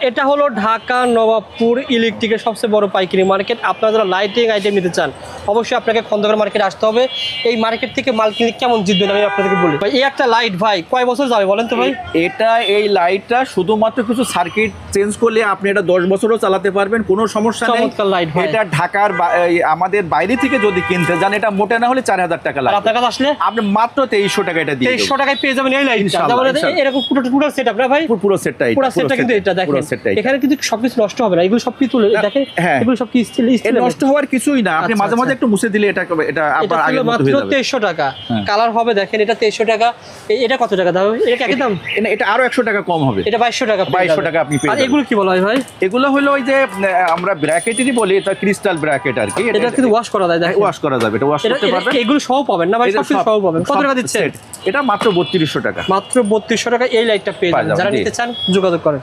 এটা হলো ঢাকা নবাবপুর ইলেকট্রিকের সবচেয়ে বড় পাইকারি মার্কেট। আপনারা যারা লাইটিং আইটেম নিতে চান অবশ্যই আপনাকে খন্দকার মার্কেট আসতে হবে। এই মার্কেট থেকে মাল কিনে কেমন জিতবেন আমি আপনাদেরকে বলি। ভাই এই একটা লাইট ভাই কয় বছর যাবে বলেন তো ভাই? এই লাইটটা শুধুমাত্র কিছু সার্কিট চেঞ্জ করলে আপনি এটা 10 বছরও চালাতে পারবেন, কোনো সমস্যা নেই। চমৎকার লাইট ভাই। এটা ঢাকার আমাদের বাইরে থেকে যদি কিনতে যান এটা মোটে না হলে 4000 টাকা লাগবে। আপনার কাছে আসলে আপনি মাত্র 2300 টাকা এটা দিয়ে 2300 টাকায় পেয়ে যাবেন এই লাইটটা। ইনশাআল্লাহ, ইনশাআল্লাহ। এরকম পুরো সেটআপ না ভাই? পুরো সেটটাই, পুরো সেটটা কিন্তু এটা দেখেন। এখানে কিন্তু সবকিছু নষ্ট হবে না, এগুলো সব কি তুলে দেখেন। এগুলো সব কি স্টিল নষ্ট হওয়ার কিছুই না, আপনি মাঝে মাঝে একটু মুছে দিলে এটা আবার আগের মতো হয়ে যাবে। মাত্র 2300 টাকা কালার হবে দেখেন। এটা 2300 টাকা। এটা কত টাকা দাম? এটা একই দাম? এটা আরো 100 টাকা কম হবে। এটা 2200 টাকা। 2200 টাকা আপনি পেয়ে আর যাবেন। এগুলো কি বলা হয় ভাই? এগুলো হলো ওই যে আমরা ব্র্যাকেটেরই বলি, এটা ক্রিস্টাল ব্র্যাকেট আর কি। এটা কিন্তু ওয়াশ করা যায়, দেখেন ওয়াশ করা যাবে, এটা ওয়াশ করতে পারবেন। এগুলো সহ পাবেন না ভাই? সবকিছু সহ পাবেন। কত টাকা দিচ্ছেন? এটা মাত্র 3200 টাকা। মাত্র 3200 টাকা এই লাইটটা পেয়ে যাবেন। যারা নিতে চান যোগাযোগ করেন।